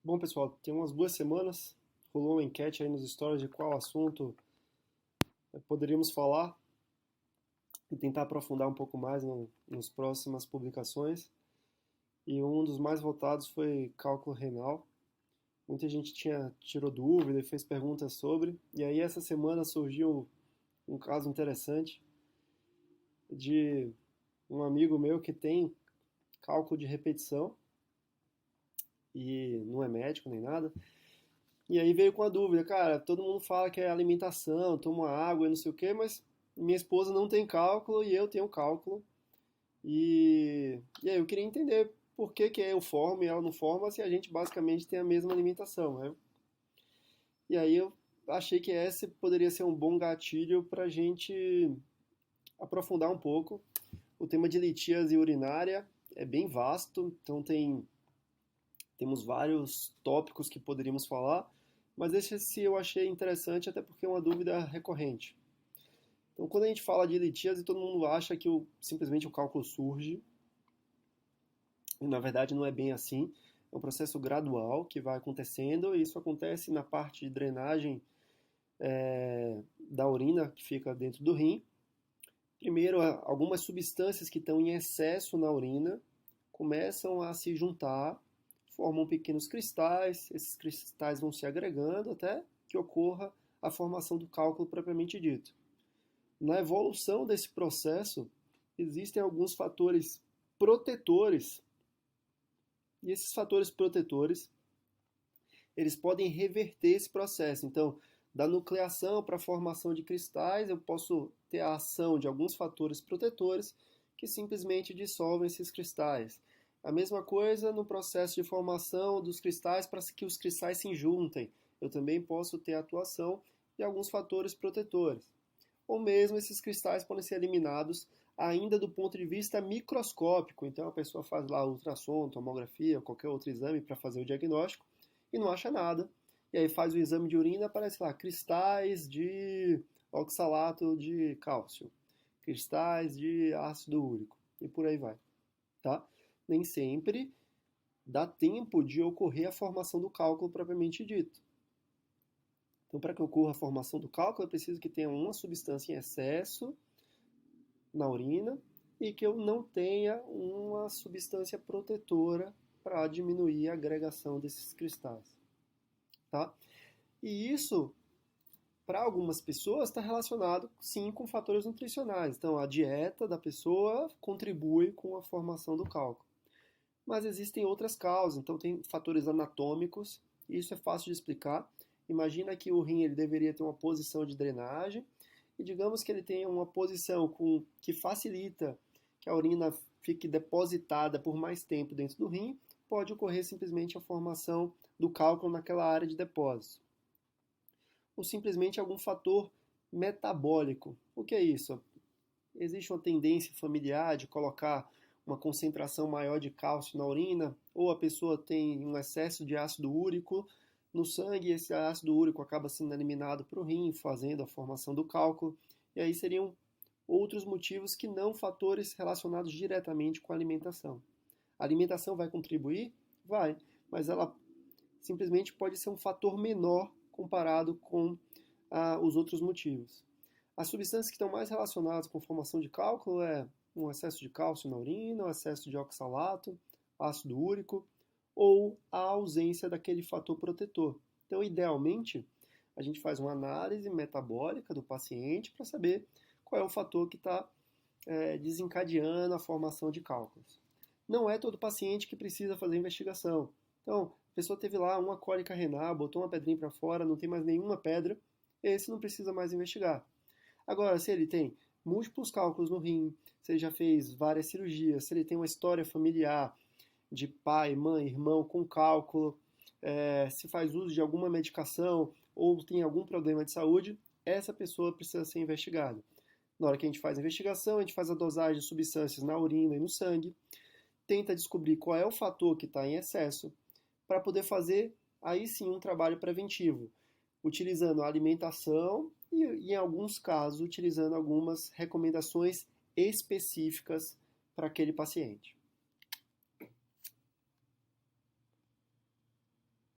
Bom, pessoal, tem umas 2 semanas rolou uma enquete aí nos stories de qual assunto poderíamos falar e tentar aprofundar um pouco mais nas próximas publicações. E um dos mais votados foi cálculo renal. Muita gente tirou dúvida e fez perguntas sobre. E aí essa semana surgiu um caso interessante de um amigo meu que tem cálculo de repetição e não é médico nem nada. E aí veio com a dúvida, cara, todo mundo fala que é alimentação, toma água e não sei o quê, mas minha esposa não tem cálculo e eu tenho cálculo. E aí eu queria entender por que eu formo e ela não forma se a gente basicamente tem a mesma alimentação, né? E aí eu achei que esse poderia ser um bom gatilho para a gente aprofundar um pouco. O tema de litíase urinária é bem vasto, então temos vários tópicos que poderíamos falar, mas esse eu achei interessante até porque é uma dúvida recorrente. Então, quando a gente fala de litíase, todo mundo acha que simplesmente o cálculo surge, e na verdade não é bem assim. É um processo gradual que vai acontecendo, e isso acontece na parte de drenagem da urina que fica dentro do rim. Primeiro, algumas substâncias que estão em excesso na urina começam a se juntar, formam pequenos cristais, esses cristais vão se agregando até que ocorra a formação do cálculo propriamente dito. Na evolução desse processo, existem alguns fatores protetores, e esses fatores protetores, eles podem reverter esse processo. Então, da nucleação para a formação de cristais, eu posso ter a ação de alguns fatores protetores que simplesmente dissolvem esses cristais. A mesma coisa no processo de formação dos cristais para que os cristais se juntem. Eu também posso ter a atuação de alguns fatores protetores. Ou mesmo esses cristais podem ser eliminados ainda do ponto de vista microscópico. Então a pessoa faz lá ultrassom, tomografia, qualquer outro exame para fazer o diagnóstico e não acha nada. E aí faz o exame de urina, aparece lá cristais de oxalato de cálcio, cristais de ácido úrico e por aí vai, tá? Nem sempre dá tempo de ocorrer a formação do cálculo propriamente dito. Então, para que ocorra a formação do cálculo, é preciso que tenha uma substância em excesso na urina e que eu não tenha uma substância protetora para diminuir a agregação desses cristais, tá? E isso, para algumas pessoas, está relacionado, sim, com fatores nutricionais. Então, a dieta da pessoa contribui com a formação do cálculo. Mas existem outras causas, então tem fatores anatômicos, e isso é fácil de explicar. Imagina que o rim ele deveria ter uma posição de drenagem, e digamos que ele tenha uma posição que facilita que a urina fique depositada por mais tempo dentro do rim, pode ocorrer simplesmente a formação do cálculo naquela área de depósito. Ou simplesmente algum fator metabólico. O que é isso? Existe uma tendência familiar de colocar uma concentração maior de cálcio na urina, ou a pessoa tem um excesso de ácido úrico no sangue e esse ácido úrico acaba sendo eliminado para o rim, fazendo a formação do cálculo. E aí seriam outros motivos que não fatores relacionados diretamente com a alimentação. A alimentação vai contribuir? Vai, mas ela simplesmente pode ser um fator menor comparado com os outros motivos. As substâncias que estão mais relacionadas com a formação de cálculo é um excesso de cálcio na urina, um excesso de oxalato, ácido úrico ou a ausência daquele fator protetor. Então, idealmente, a gente faz uma análise metabólica do paciente para saber qual é o fator que está desencadeando a formação de cálculos. Não é todo paciente que precisa fazer investigação. Então, a pessoa teve lá uma cólica renal, botou uma pedrinha para fora, não tem mais nenhuma pedra, esse não precisa mais investigar. Agora, se ele tem múltiplos cálculos no rim, se ele já fez várias cirurgias, se ele tem uma história familiar de pai, mãe, irmão com cálculo, se faz uso de alguma medicação ou tem algum problema de saúde, essa pessoa precisa ser investigada. Na hora que a gente faz a investigação, a gente faz a dosagem de substâncias na urina e no sangue, tenta descobrir qual é o fator que está em excesso, para poder fazer aí sim um trabalho preventivo, utilizando a alimentação e, em alguns casos, utilizando algumas recomendações específicas para aquele paciente.